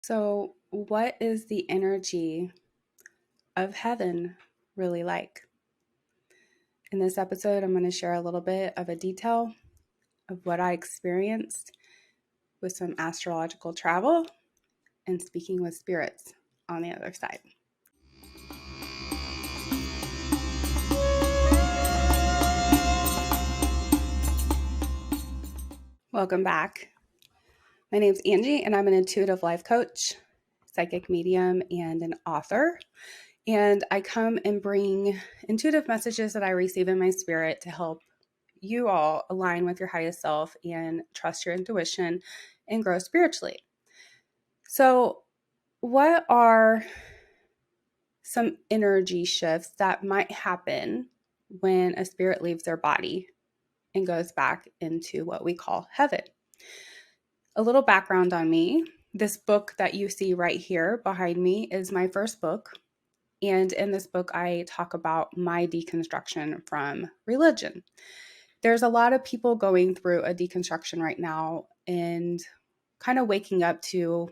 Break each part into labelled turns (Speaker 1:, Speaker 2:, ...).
Speaker 1: So, what is the energy of heaven really like? In this episode, I'm going to share a little bit of a detail of what I experienced with some astrological travel and speaking with spirits on the other side. Welcome back. My name's Angie, and I'm an intuitive life coach, psychic medium, and an author. And I come and bring intuitive messages that I receive in my spirit to help you all align with your highest self and trust your intuition and grow spiritually. So, what are some energy shifts that might happen when a spirit leaves their body and goes back into what we call heaven? A little background on me. This book that you see right here behind me is my first book. And in this book, I talk about my deconstruction from religion. There's a lot of people going through a deconstruction right now and kind of waking up to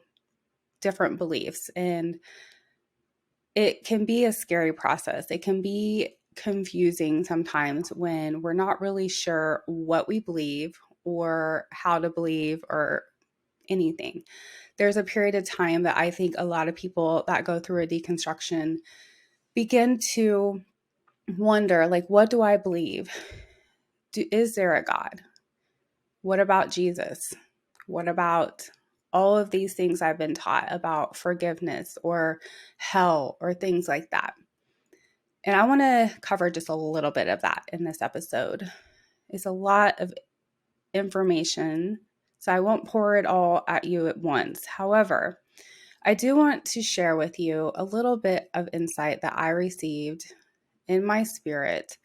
Speaker 1: different beliefs. And it can be a scary process. It can be confusing sometimes when we're not really sure what we believe or how to believe or anything. There's a period of time that I think a lot of people that go through a deconstruction begin to wonder, like, what do I believe? Is there a God? What about Jesus? What about all of these things I've been taught about forgiveness or hell or things like that? And I want to cover just a little bit of that in this episode. It's a lot of information, so I won't pour it all at you at once. However, I do want to share with you a little bit of insight that I received in my spirit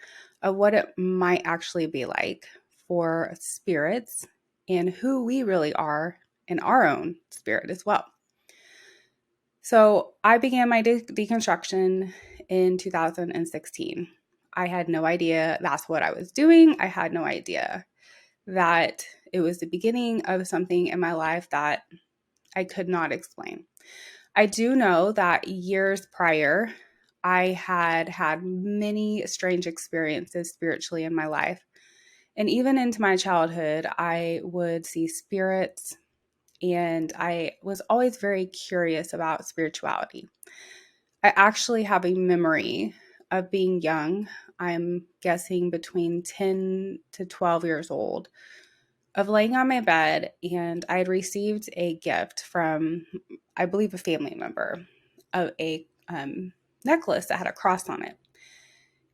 Speaker 1: of what it might actually be like for spirits and who we really are in our own spirit as well. So I began my deconstruction in 2016. I had no idea that's what I was doing. I had no idea that it was the beginning of something in my life that I could not explain. I do know that years prior, I had had many strange experiences spiritually in my life. And even into my childhood, I would see spirits, and I was always very curious about spirituality. I actually have a memory of being young. I'm guessing between 10 to 12 years old, of laying on my bed, and I had received a gift from, I believe, a family member of a necklace that had a cross on it.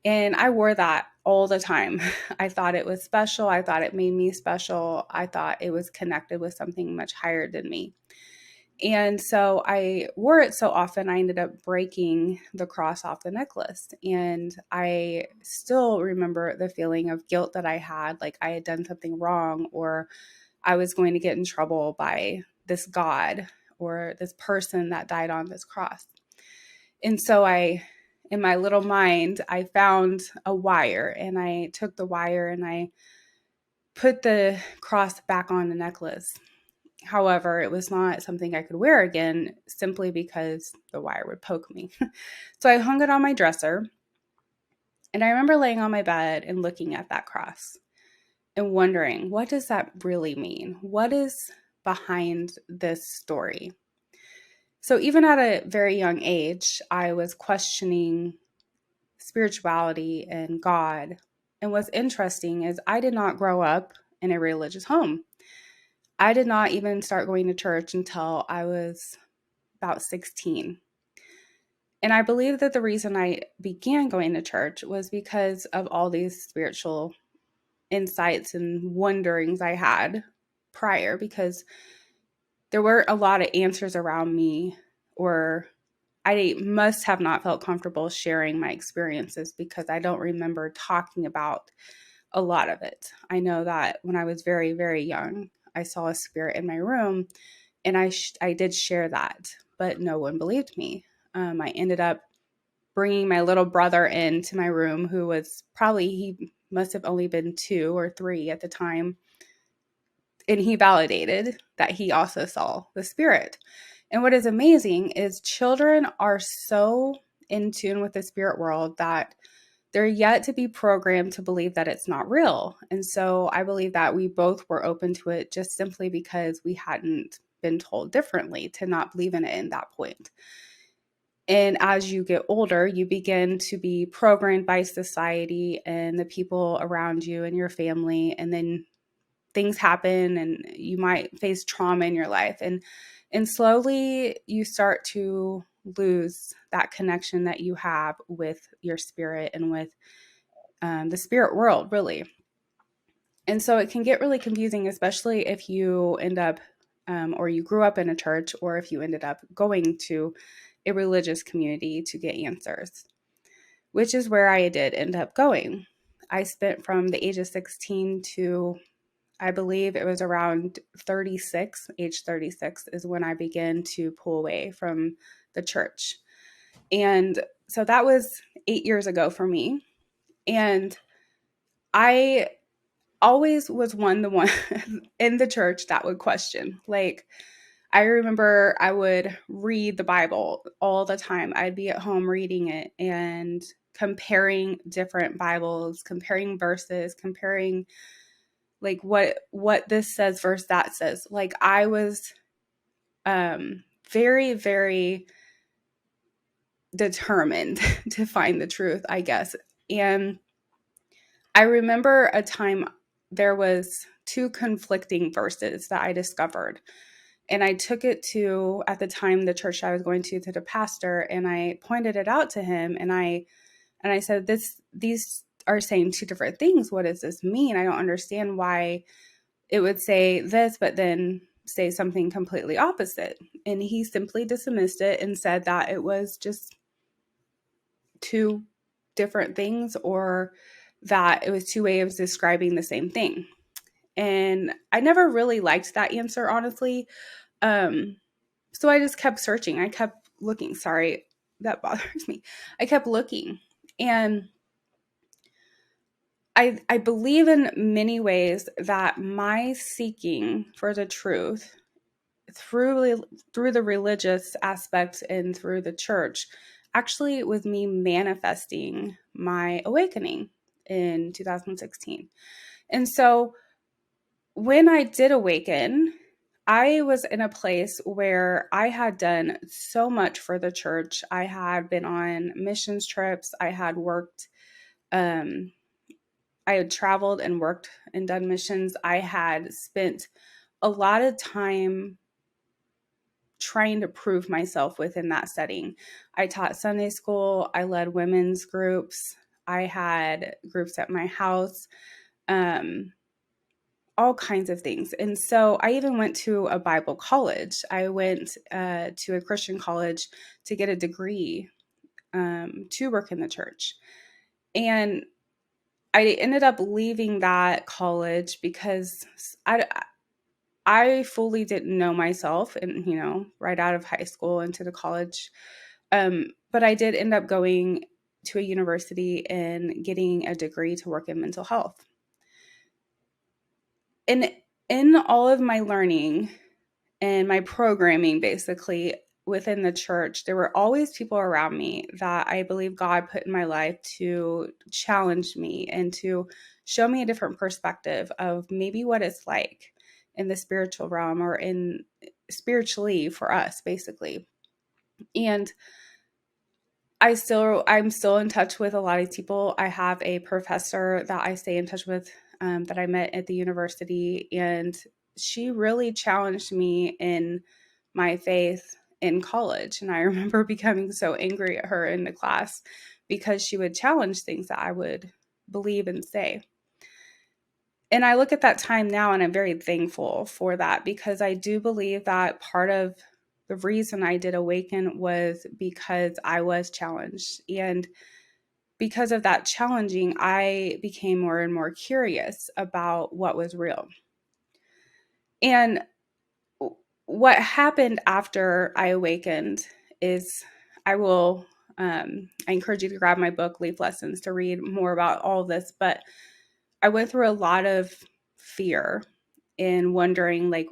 Speaker 1: And I wore that all the time. I thought it was special. I thought it made me special. I thought it was connected with something much higher than me. And so I wore it so often, I ended up breaking the cross off the necklace. And I still remember the feeling of guilt that I had, like I had done something wrong, or I was going to get in trouble by this God or this person that died on this cross. And so in my little mind, I found a wire, and I took the wire and I put the cross back on the necklace. However, it was not something I could wear again simply because the wire would poke me. So I hung it on my dresser, and I remember laying on my bed and looking at that cross and wondering, what does that really mean? What is behind this story? So even at a very young age, I was questioning spirituality and God. And what's interesting is I did not grow up in a religious home. I did not even start going to church until I was about 16. And I believe that the reason I began going to church was because of all these spiritual insights and wonderings I had prior, because there were a lot of answers around me, or I must have not felt comfortable sharing my experiences because I don't remember talking about a lot of it. I know that when I was very, very young, I saw a spirit in my room, and I did share that, but no one believed me. I ended up bringing my little brother into my room, who was he must have only been 2 or 3 at the time. And he validated that he also saw the spirit. And what is amazing is children are so in tune with the spirit world that they're yet to be programmed to believe that it's not real. And so I believe that we both were open to it just simply because we hadn't been told differently to not believe in it in that point. And as you get older, you begin to be programmed by society and the people around you and your family. And then things happen and you might face trauma in your life. And slowly you start to lose that connection that you have with your spirit and with the spirit world, really. And so it can get really confusing, especially if you end up or you grew up in a church, or if you ended up going to a religious community to get answers, which is where I did end up going. I spent from the age of 16 to, I believe it was around 36, age 36 is when I began to pull away from the church. And so that was 8 years ago for me. And I always was the one in the church that would question. Like, I remember I would read the Bible all the time. I'd be at home reading it and comparing different Bibles, comparing verses, comparing like what this says versus that says. Like, I was very, very determined to find the truth, I guess. And I remember a time there was two conflicting verses that I discovered. And I took it to, at the time, the church I was going to the pastor, and I pointed it out to him. And I said, these are saying two different things. What does this mean? I don't understand why it would say this, but then say something completely opposite. And he simply dismissed it and said that it was just two different things, or that it was two ways of describing the same thing. And I never really liked that answer, honestly. So I just kept searching. I kept looking. Sorry, that bothers me. I kept looking. And I believe in many ways that my seeking for the truth through the religious aspect and through the church actually was me manifesting my awakening in 2016. And so when I did awaken, I was in a place where I had done so much for the church. I had been on missions trips. I had worked, I had traveled and worked and done missions. I had spent a lot of time trying to prove myself within that setting. I taught Sunday school. I led women's groups. I had groups at my house. All kinds of things. And so I even went to a Bible college. I went to a Christian college to get a degree to work in the church. And I ended up leaving that college because I fully didn't know myself, and, right out of high school into the college. But I did end up going to a university and getting a degree to work in mental health. And in all of my learning and my programming, basically within the church, there were always people around me that I believe God put in my life to challenge me and to show me a different perspective of maybe what it's like in the spiritual realm, or in spiritually for us, basically. And I'm still in touch with a lot of people. I have a professor that I stay in touch with that I met at the university, and she really challenged me in my faith in college. And I remember becoming so angry at her in the class because she would challenge things that I would believe and say. And I look at that time now and I'm very thankful for that, because I do believe that part of the reason I did awaken was because I was challenged. And because of that challenging, I became more and more curious about what was real. And what happened after I awakened is I encourage you to grab my book, Leaf Lessons, to read more about all of this. But I went through a lot of fear and wondering, like,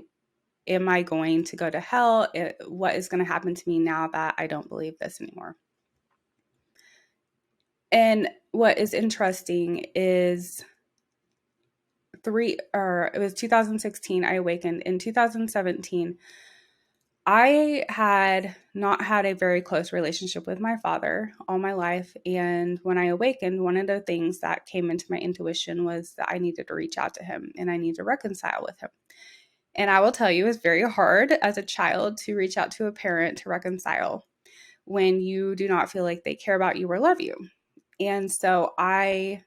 Speaker 1: am I going to go to hell? What is going to happen to me now that I don't believe this anymore? And what is interesting is it was 2016, I awakened. In 2017, I had not had a very close relationship with my father all my life. And when I awakened, one of the things that came into my intuition was that I needed to reach out to him and I need to reconcile with him. And I will tell you, it's very hard as a child to reach out to a parent to reconcile when you do not feel like they care about you or love you. And so I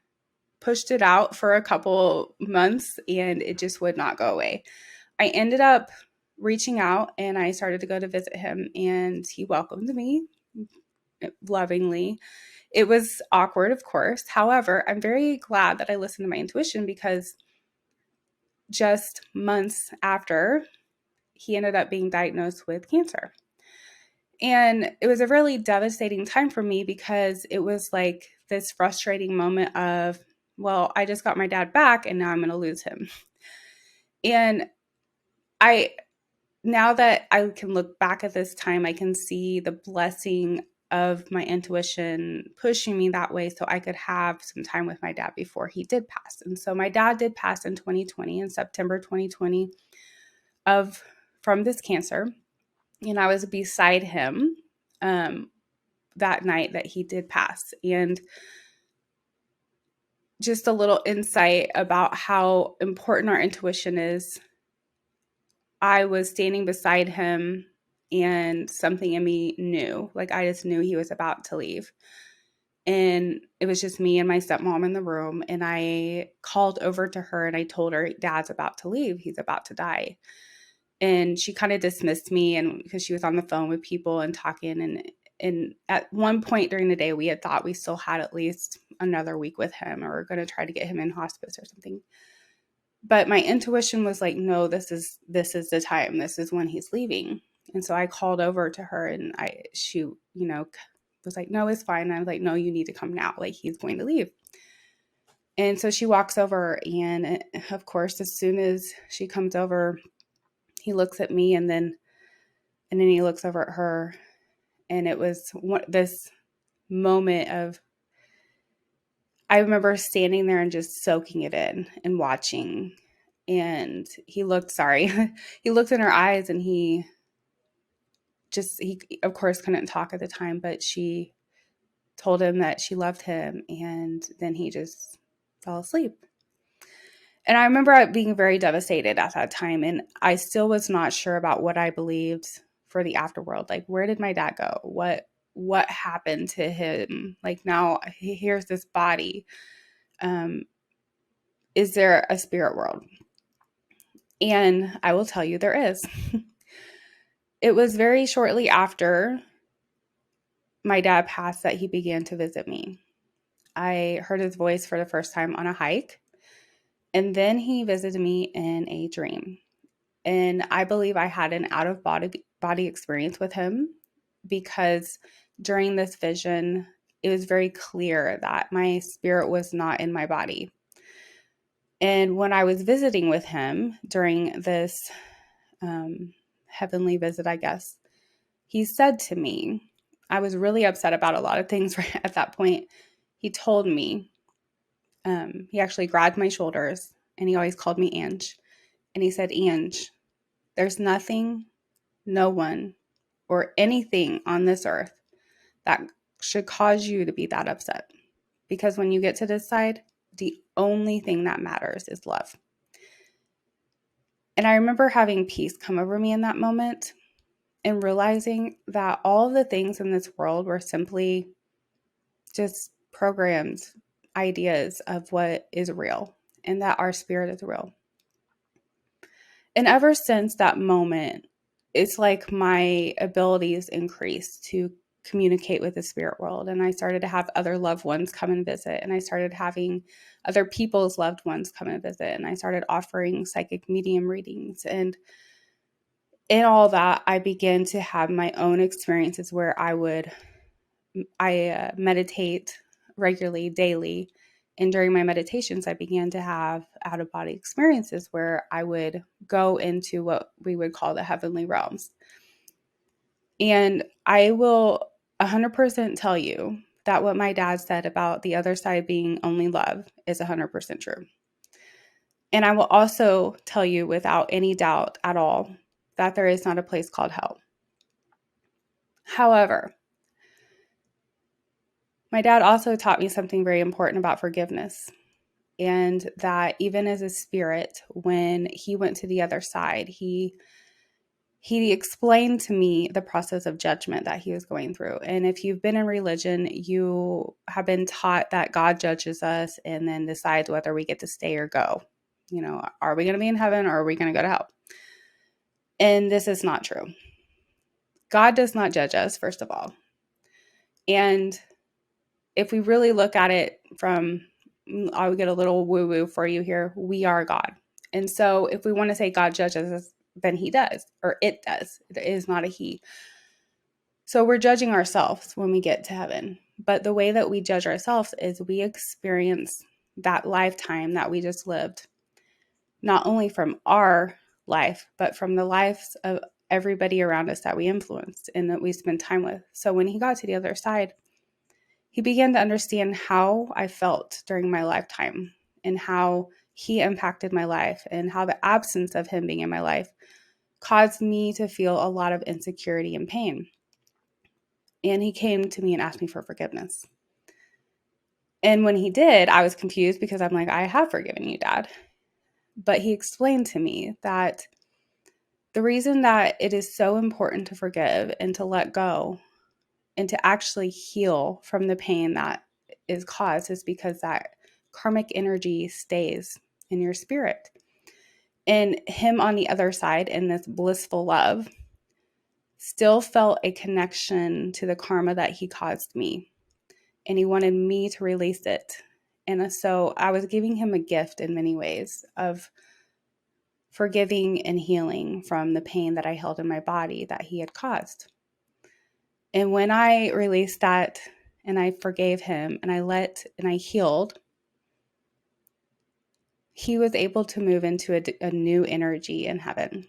Speaker 1: pushed it out for a couple months and it just would not go away. I ended up reaching out and I started to go to visit him, and he welcomed me lovingly. It was awkward, of course. However, I'm very glad that I listened to my intuition, because just months after, he ended up being diagnosed with cancer. And it was a really devastating time for me, because it was like this frustrating moment of, well, I just got my dad back and now I'm going to lose him. And now that I can look back at this time, I can see the blessing of my intuition pushing me that way so I could have some time with my dad before he did pass. And so my dad did pass in 2020, in September 2020, from this cancer. And I was beside him that night that he did pass. And just a little insight about how important our intuition is. I was standing beside him and something in me knew, like I just knew he was about to leave. And it was just me and my stepmom in the room. And I called over to her and I told her, Dad's about to leave. He's about to die. And she kind of dismissed me, and because she was on the phone with people and talking. And at one point during the day, we had thought we still had at least another week with him, or going to try to get him in hospice or something. But my intuition was like, no, this is the time. This is when he's leaving. And so I called over to her, and she was like, no, it's fine. And I was like, no, you need to come now. Like, he's going to leave. And so she walks over, and of course, as soon as she comes over, he looks at me, and then he looks over at her. And it was this moment of, I remember standing there and just soaking it in and watching. And he looked in her eyes, and he of course couldn't talk at the time, but she told him that she loved him. And then he just fell asleep. And I remember being very devastated at that time. And I still was not sure about what I believed for the afterworld. Like, where did my dad go? What happened to him? Like, now here's this body. Is there a spirit world? And I will tell you, there is. It was very shortly after my dad passed that he began to visit me. I heard his voice for the first time on a hike. And then he visited me in a dream. And I believe I had an out-of-body experience with him, because during this vision, it was very clear that my spirit was not in my body. And when I was visiting with him during this heavenly visit, I guess, he said to me, I was really upset about a lot of things right at that point. He told me, he actually grabbed my shoulders, and he always called me Ange. And he said, Ange, there's nothing, no one, or anything on this earth that should cause you to be that upset. Because when you get to this side, the only thing that matters is love. And I remember having peace come over me in that moment, and realizing that all the things in this world were simply just programs, ideas of what is real, and that our spirit is real. And ever since that moment, it's like my abilities increased to communicate with the spirit world. And I started to have other loved ones come and visit. And I started having other people's loved ones come and visit. And I started offering psychic medium readings. And in all that, I began to have my own experiences where I meditate regularly, daily, And during my meditations, I began to have out-of-body experiences where I would go into what we would call the heavenly realms. And I will 100% tell you that what my dad said about the other side being only love is 100% true. And I will also tell you without any doubt at all that there is not a place called hell. However, my dad also taught me something very important about forgiveness. And that even as a spirit, when he went to the other side, he explained to me the process of judgment that he was going through. And if you've been in religion, you have been taught that God judges us and then decides whether we get to stay or go. You know, are we going to be in heaven or are we going to go to hell? And this is not true. God does not judge us, first of all. And if we really look at it from, I'll get a little woo-woo for you here, we are God. And so if we want to say God judges us, then he does, or it does. It is not a he. So we're judging ourselves when we get to heaven. But the way that we judge ourselves is we experience that lifetime that we just lived, not only from our life, but from the lives of everybody around us that we influenced and that we spend time with. So when he got to the other side, he began to understand how I felt during my lifetime and how he impacted my life and how the absence of him being in my life caused me to feel a lot of insecurity and pain. And he came to me and asked me for forgiveness. And when he did, I was confused because I'm like, I have forgiven you, Dad. But he explained to me that the reason that it is so important to forgive and to let go and to actually heal from the pain that is caused is because that karmic energy stays in your spirit. And him on the other side in this blissful love still felt a connection to the karma that he caused me. And he wanted me to release it. And so I was giving him a gift in many ways of forgiving and healing from the pain that I held in my body that he had caused. And when I released that and I forgave him and I healed, he was able to move into a new energy in heaven.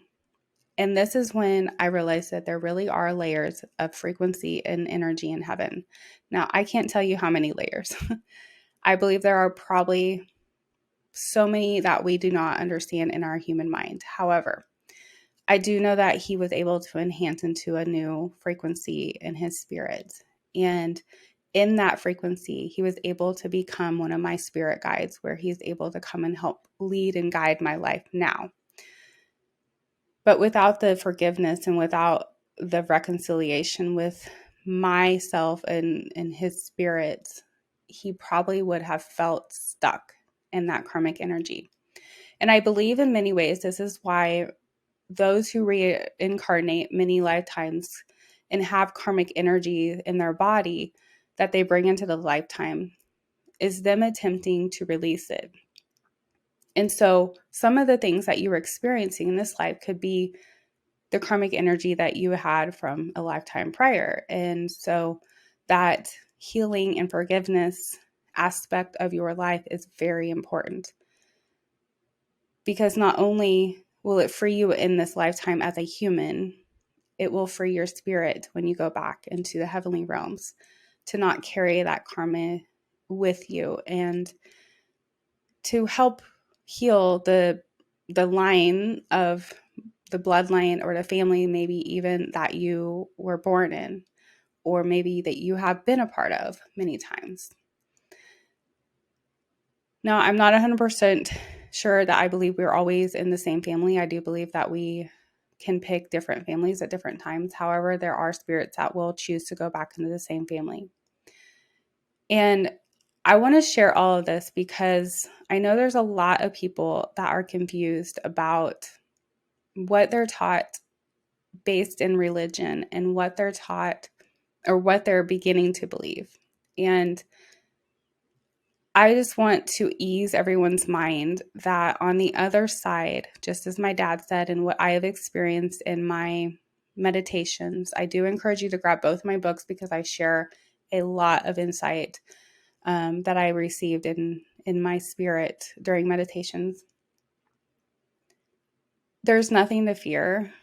Speaker 1: And this is when I realized that there really are layers of frequency and energy in heaven. Now, I can't tell you how many layers. I believe there are probably so many that we do not understand in our human mind. However, I do know that he was able to enhance into a new frequency in his spirit. And in that frequency, he was able to become one of my spirit guides, where he's able to come and help lead and guide my life now. But without the forgiveness and without the reconciliation with myself and his spirit, he probably would have felt stuck in that karmic energy. And I believe in many ways, this is why those who reincarnate many lifetimes and have karmic energy in their body that they bring into the lifetime is them attempting to release it. And so some of the things that you were experiencing in this life could be the karmic energy that you had from a lifetime prior. And so that healing and forgiveness aspect of your life is very important, because not only will it free you in this lifetime as a human, it will free your spirit when you go back into the heavenly realms to not carry that karma with you, and to help heal the line of the bloodline or the family, maybe even that you were born in, or maybe that you have been a part of many times. Now, I'm not 100% sure that I believe we're always in the same family. I do believe that we can pick different families at different times. However, there are spirits that will choose to go back into the same family. And I want to share all of this because I know there's a lot of people that are confused about what they're taught based in religion and what they're taught or what they're beginning to believe. And I just want to ease everyone's mind that on the other side, just as my dad said, and what I have experienced in my meditations, I do encourage you to grab both my books because I share a lot of insight that I received in in my spirit during meditations. There's nothing to fear.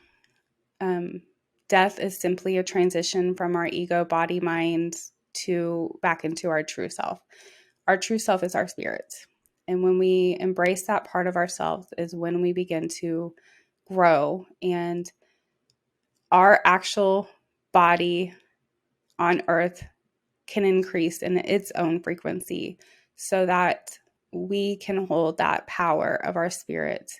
Speaker 1: Death is simply a transition from our ego, body, mind to back into our true self. Our true self is our spirit. And when we embrace that part of ourselves is when we begin to grow, and our actual body on earth can increase in its own frequency so that we can hold that power of our spirit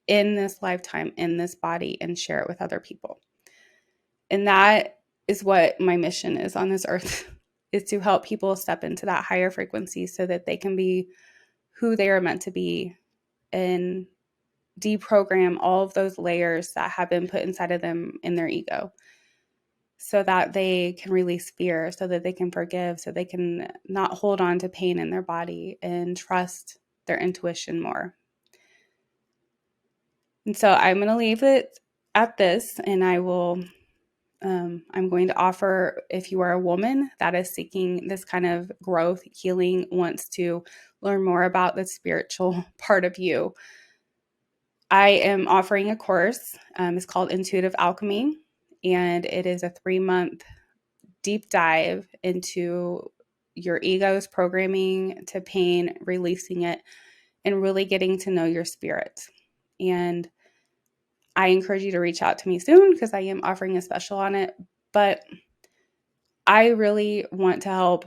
Speaker 1: in this lifetime, in this body, and share it with other people. And that is what my mission is on this earth, is to help people step into that higher frequency so that they can be who they are meant to be and deprogram all of those layers that have been put inside of them in their ego, so that they can release fear, so that they can forgive, so they can not hold on to pain in their body and trust their intuition more. And so I'm going to leave it at this, and I'm going to offer, if you are a woman that is seeking this kind of growth, healing, wants to learn more about the spiritual part of you, I am offering a course. It's called Intuitive Alchemy, and it is a 3-month deep dive into your ego's programming to pain, releasing it, and really getting to know your spirit. And I encourage you to reach out to me soon because I am offering a special on it. But I really want to help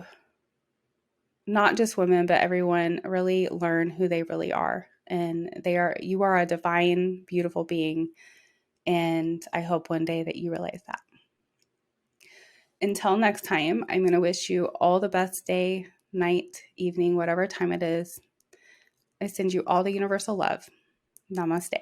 Speaker 1: not just women, but everyone really learn who they really are. And you are a divine, beautiful being. And I hope one day that you realize that. Until next time, I'm going to wish you all the best day, night, evening, whatever time it is. I send you all the universal love. Namaste.